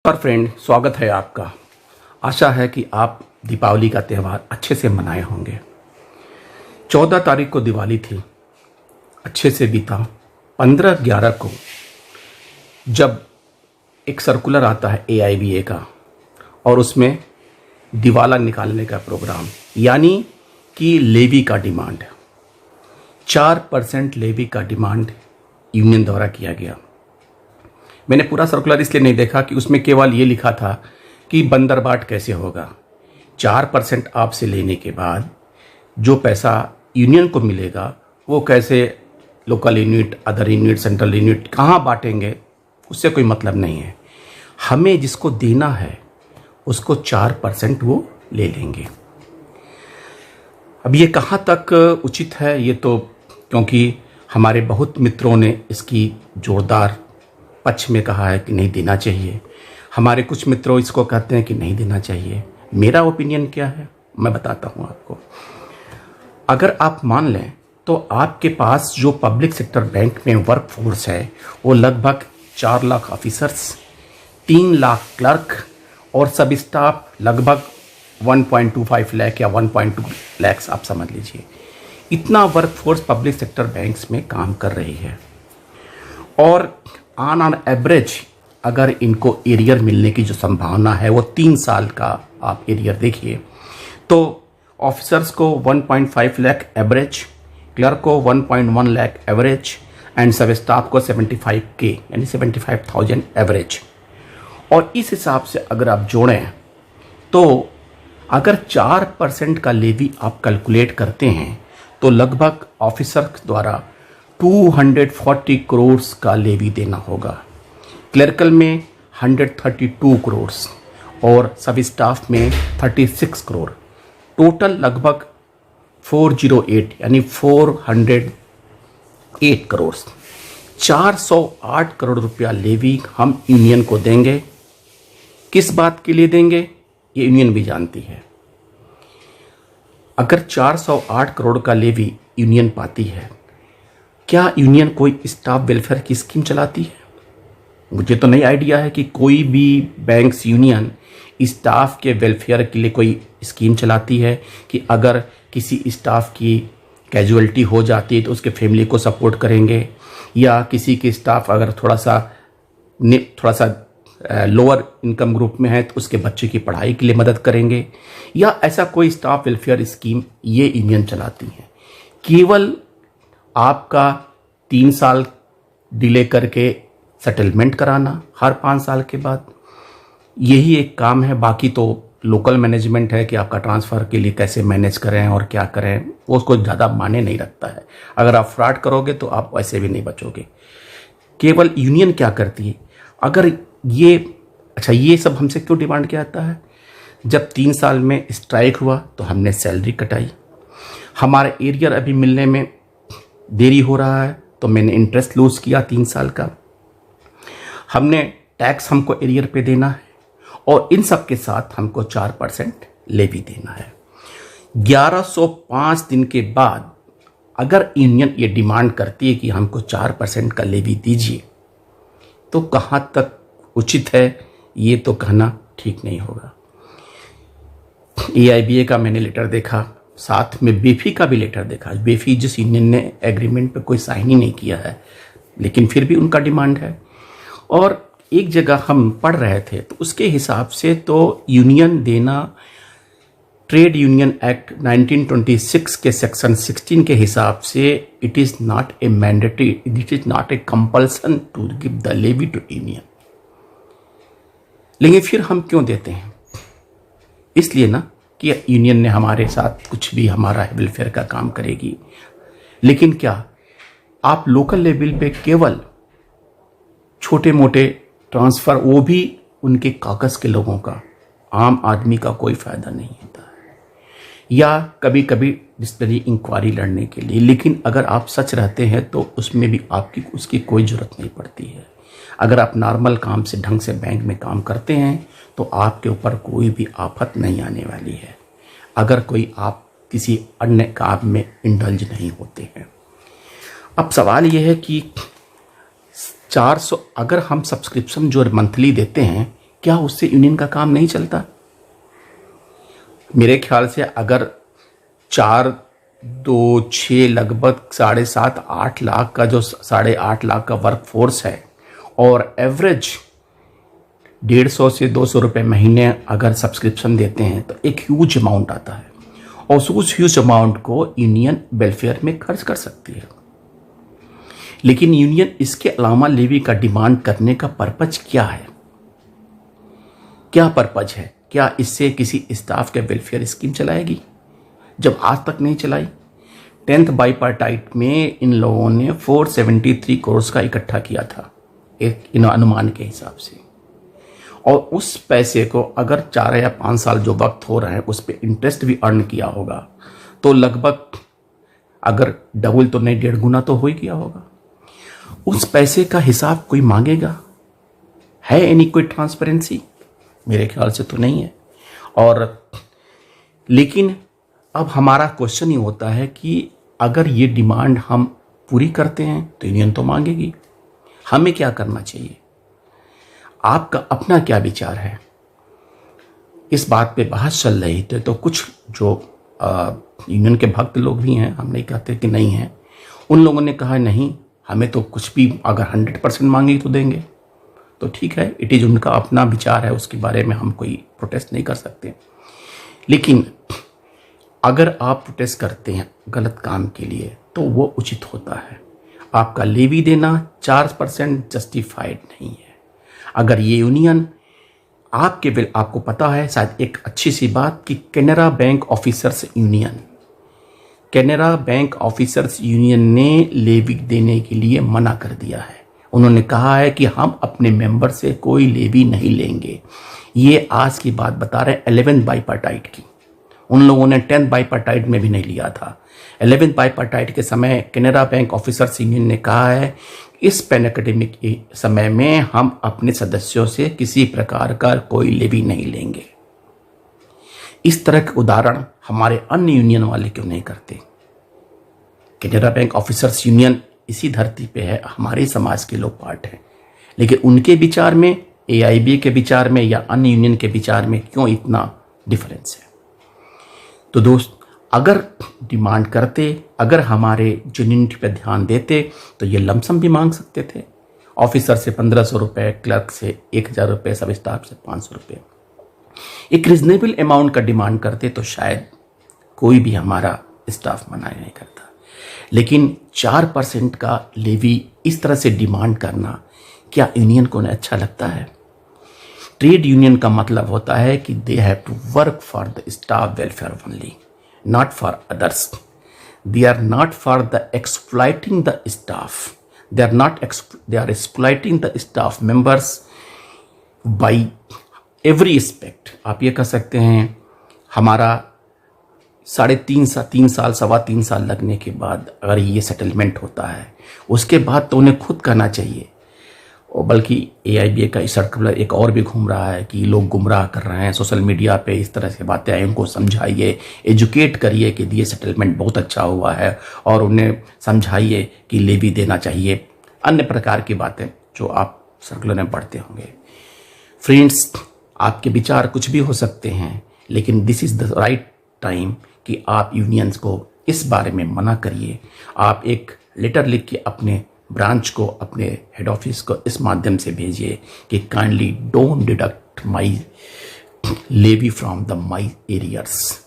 नमस्कार फ्रेंड, स्वागत है आपका। आशा है कि आप दीपावली का त्यौहार अच्छे से मनाए होंगे। 14 तारीख को दिवाली थी, अच्छे से बीता। 15/11 को जब एक सर्कुलर आता है AIBA का और उसमें दिवाला निकालने का प्रोग्राम, यानी कि लेवी का डिमांड 4% लेवी का डिमांड यूनियन द्वारा किया गया। मैंने पूरा सर्कुलर इसलिए नहीं देखा कि उसमें केवल ये लिखा था कि बंदरबाट कैसे होगा। 4% आपसे लेने के बाद जो पैसा यूनियन को मिलेगा वो कैसे local unit, other unit, central unit कहाँ बांटेंगे, उससे कोई मतलब नहीं है। हमें जिसको देना है उसको 4% वो ले लेंगे। अब ये कहाँ तक उचित है, ये तो क्योंकि हमारे बहुत मित्रों ने इसकी जोरदार पक्ष में कहा है कि नहीं देना चाहिए। हमारे कुछ मित्रों इसको कहते हैं कि नहीं देना चाहिए। मेरा ओपिनियन क्या है मैं बताता हूँ आपको। अगर आप मान लें तो आपके पास जो पब्लिक सेक्टर बैंक में वर्क फोर्स है वो लगभग 4 लाख ऑफिसर्स, 3 लाख क्लर्क और सब स्टाफ लगभग 1.25 लाख या 1.2 लाख आप समझ लीजिए। इतना work force public sector banks में काम कर रही है और ऑन एवरेज अगर इनको एरियर मिलने की जो संभावना है वो 3 साल का आप एरियर देखिए तो ऑफिसर्स को 1.5 लाख एवरेज, क्लर्क को 1.1 लाख एवरेज एंड सब स्टाफ को 75K यानी 75,000 एवरेज। और इस हिसाब से अगर आप जोड़ें तो अगर 4% का लेवी आप कैलकुलेट करते हैं तो लगभग ऑफिसर द्वारा 240 करोड़ का लेवी देना होगा, क्लर्कल में 132 करोड़ और सब स्टाफ में 36 करोड़। टोटल लगभग 408 यानी 408 करोड़। 408 करोड़ रुपया लेवी हम यूनियन को देंगे। किस बात के लिए देंगे ये यूनियन भी जानती है। अगर 408 करोड़ का लेवी यूनियन पाती है, क्या यूनियन कोई स्टाफ वेलफेयर की स्कीम चलाती है? मुझे तो नहीं आइडिया है कि कोई भी बैंक्स यूनियन स्टाफ के वेलफेयर के लिए कोई स्कीम चलाती है कि अगर किसी स्टाफ की कैजुअलिटी हो जाती है तो उसके फैमिली को सपोर्ट करेंगे, या किसी के स्टाफ अगर थोड़ा सा लोअर इनकम ग्रुप में है तो उसके बच्चे की पढ़ाई के लिए मदद करेंगे, या ऐसा कोई स्टाफ वेलफेयर स्कीम ये यूनियन चलाती है। केवल आपका 3 साल डिले करके सेटलमेंट कराना हर 5 साल के बाद, यही एक काम है। बाकी तो लोकल मैनेजमेंट है कि आपका ट्रांसफ़र के लिए कैसे मैनेज करें और क्या करें, वो उसको ज़्यादा माने नहीं रखता है। अगर आप फ्रॉड करोगे तो आप वैसे भी नहीं बचोगे। केवल यूनियन क्या करती है, अगर ये सब हमसे क्यों डिमांड किया जाता है? जब 3 साल में स्ट्राइक हुआ तो हमने सैलरी कटाई, हमारा एरियर अभी मिलने में देरी हो रहा है तो मैंने इंटरेस्ट लूज किया 3 साल का, हमने टैक्स हमको एरियर पे देना है और इन सब के साथ हमको 4% लेवी देना है। 1105 दिन के बाद अगर यूनियन ये डिमांड करती है कि हमको 4% का लेवी दीजिए तो कहाँ तक उचित है ये तो कहना ठीक नहीं होगा। AIBA का मैंने लेटर देखा, साथ में बेफी का भी लेटर देखा। बेफी जिस यूनियन ने एग्रीमेंट पे कोई साइन ही नहीं किया है लेकिन फिर भी उनका डिमांड है। और एक जगह हम पढ़ रहे थे तो उसके हिसाब से तो यूनियन देना ट्रेड यूनियन एक्ट 1926 के सेक्शन 16 के हिसाब से it is not a mandatory, it is not a compulsion to give the levy to union. लेकिन फिर हम क्यों देते हैं? इसलिए ना कि यूनियन ने हमारे साथ कुछ भी हमारा वेलफेयर का काम करेगी। लेकिन क्या आप लोकल लेवल पे केवल छोटे मोटे ट्रांसफ़र, वो भी उनके कागज़ के लोगों का, आम आदमी का कोई फ़ायदा नहीं होता है, या कभी कभी डिसिप्लिनरी इंक्वायरी लड़ने के लिए। लेकिन अगर आप सच रहते हैं तो उसमें भी आपकी उसकी कोई ज़रूरत नहीं पड़ती है। अगर आप नॉर्मल काम से ढंग से बैंक में काम करते हैं तो आपके ऊपर कोई भी आफत नहीं आने वाली है, अगर कोई आप किसी अन्य काम में इंडल्ज नहीं होते हैं। अब सवाल यह है कि 400 अगर हम सब्सक्रिप्शन जो मंथली देते हैं क्या उससे यूनियन का काम नहीं चलता? मेरे ख्याल से अगर 4, 2, 6 लगभग 7.5, 8 लाख का जो 8.5 लाख का वर्क फोर्स है और एवरेज 150 से 200 रुपये महीने अगर सब्सक्रिप्शन देते हैं तो एक ह्यूज अमाउंट आता है और उस ह्यूज अमाउंट को यूनियन वेलफेयर में खर्च कर सकती है। लेकिन यूनियन इसके अलावा लेवी का डिमांड करने का पर्पज क्या है? क्या पर्पज है? क्या इससे किसी स्टाफ के वेलफेयर स्कीम चलाएगी जब आज तक नहीं चलाई? 10th बाइपार्टाइट में इन लोगों ने 473 करोड़ का इकट्ठा किया था एक अनुमान के हिसाब से, और उस पैसे को अगर 4 या 5 साल जो वक्त हो रहा है उस पर इंटरेस्ट भी अर्न किया होगा तो लगभग अगर डबल तो नहीं 1.5 गुना तो हो ही गया होगा। उस पैसे का हिसाब कोई मांगेगा? है एनी कोई ट्रांसपेरेंसी? मेरे ख्याल से तो नहीं है। और लेकिन अब हमारा क्वेश्चन ये होता है कि अगर ये डिमांड हम पूरी करते हैं तो यूनियन तो मांगेगी, हमें क्या करना चाहिए? आपका अपना क्या विचार है? इस बात पे बहस चल रही थी तो कुछ जो यूनियन के भक्त लोग भी हैं, हम नहीं कहते कि नहीं हैं, उन लोगों ने कहा नहीं, हमें तो कुछ भी अगर 100% मांगे तो देंगे। तो ठीक है, इट इज़ उनका अपना विचार है, उसके बारे में हम कोई प्रोटेस्ट नहीं कर सकते। लेकिन अगर आप प्रोटेस्ट करते हैं गलत काम के लिए तो वो उचित होता है। आपका लेवी देना 4% जस्टिफाइड नहीं है। अगर ये यूनियन आपके बिल, आपको पता है शायद एक अच्छी सी बात कि कैनरा बैंक ऑफिसर्स यूनियन ने लेवी देने के लिए मना कर दिया है। उन्होंने कहा है कि हम अपने मेंबर से कोई लेवी नहीं लेंगे। ये आज की बात बता रहे हैं 11th बाइपार्टाइट की। उन लोगों ने 10th बाइपार्टाइट में भी नहीं लिया था। 11th बाइपार्टाइट के समय कैनरा बैंक ऑफिसर्स यूनियन ने कहा है इस पेन एकेडमिक समय में हम अपने सदस्यों से किसी प्रकार का कोई लेवी नहीं लेंगे। इस तरह के उदाहरण हमारे अन्य यूनियन वाले क्यों नहीं करते? कैनरा बैंक ऑफिसर्स यूनियन इसी धरती पे है, हमारे समाज के लोग पार्ट हैं, लेकिन उनके विचार में, AIBA के विचार में या अन्य यूनियन के विचार में क्यों इतना डिफरेंस है? तो दोस्त, अगर डिमांड करते, अगर हमारे जेन्युइनिटी पे ध्यान देते तो ये लमसम भी मांग सकते थे। ऑफिसर से 1500 रुपये, क्लर्क से 1000 रुपये, सब स्टाफ से 500 रुपये, एक रिजनेबल अमाउंट का डिमांड करते तो शायद कोई भी हमारा स्टाफ मना नहीं करता। लेकिन 4% का लेवी इस तरह से डिमांड करना क्या यूनियन को अच्छा लगता है? ट्रेड यूनियन का मतलब होता है कि they have to work for the staff welfare only, not for others. They are not for the exploiting the staff. They are exploiting the staff members by every aspect. आप ये कह सकते हैं हमारा 3.5 साल 3.25 साल लगने के बाद अगर ये सेटलमेंट होता है उसके बाद तो उन्हें खुद कहना चाहिए। और बल्कि AIBA का सर्कुलर एक और भी घूम रहा है कि लोग गुमराह कर रहे हैं सोशल मीडिया पे, इस तरह से बातें आए, उनको समझाइए, एजुकेट करिए कि ये सेटलमेंट बहुत अच्छा हुआ है और उन्हें समझाइए कि लेवी देना चाहिए, अन्य प्रकार की बातें जो आप सर्कुलर में पढ़ते होंगे। फ्रेंड्स, आपके विचार कुछ भी हो सकते हैं, लेकिन this is the right time कि आप यूनियंस को इस बारे में मना करिए। आप एक लेटर लिख के अपने ब्रांच को, अपने हेड ऑफिस को इस माध्यम से भेजिए कि kindly don't deduct my levy from the my arrears.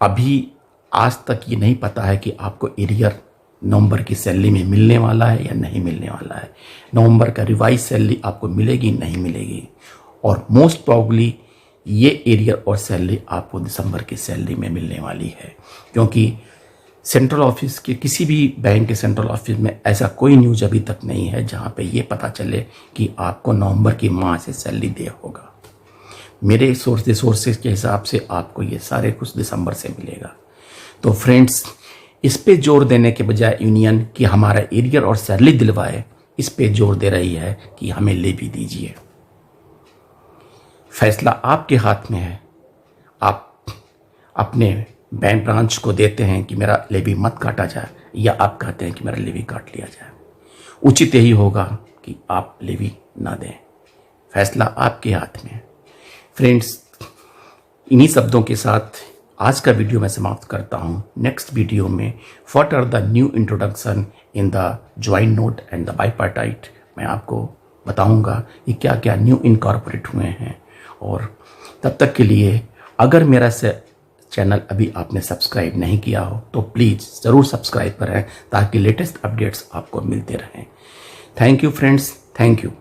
अभी आज तक ये नहीं पता है कि आपको एरियर नवंबर की सैलरी में मिलने वाला है या नहीं मिलने वाला है। नवंबर का रिवाइज सैलरी आपको मिलेगी नहीं मिलेगी, और मोस्ट प्रॉब्ली ये एरियर और सैलरी आपको दिसंबर की सैलरी में मिलने वाली है, क्योंकि सेंट्रल ऑफिस के किसी भी बैंक के सेंट्रल ऑफिस में ऐसा कोई न्यूज़ अभी तक नहीं है जहां पे ये पता चले कि आपको नवंबर की माह से सैलरी दे होगा। मेरे सोर्सेज के हिसाब से आपको ये सारे कुछ दिसंबर से मिलेगा। तो फ्रेंड्स, इस पे जोर देने के बजाय यूनियन कि हमारा एरियर और सैलरी दिलवाए, इस पे जोर दे रही है कि हमें लेवी दीजिए। फैसला आपके हाथ में है। आप अपने बैंक ब्रांच को देते हैं कि मेरा लेवी मत काटा जाए, या आप कहते हैं कि मेरा लेवी काट लिया जाए। उचित यही होगा कि आप लेवी ना दें। फैसला आपके हाथ में है। फ्रेंड्स, इन्हीं शब्दों के साथ आज का वीडियो मैं समाप्त करता हूँ। नेक्स्ट वीडियो में what are the new introduction in the joint note and the bipartite मैं आपको बताऊंगा कि क्या क्या न्यू इनकॉर्पोरेट हुए हैं। और तब तक के लिए अगर मेरा चैनल अभी आपने सब्सक्राइब नहीं किया हो तो प्लीज़ ज़रूर सब्सक्राइब करें ताकि लेटेस्ट अपडेट्स आपको मिलते रहें। Thank you friends, thank you.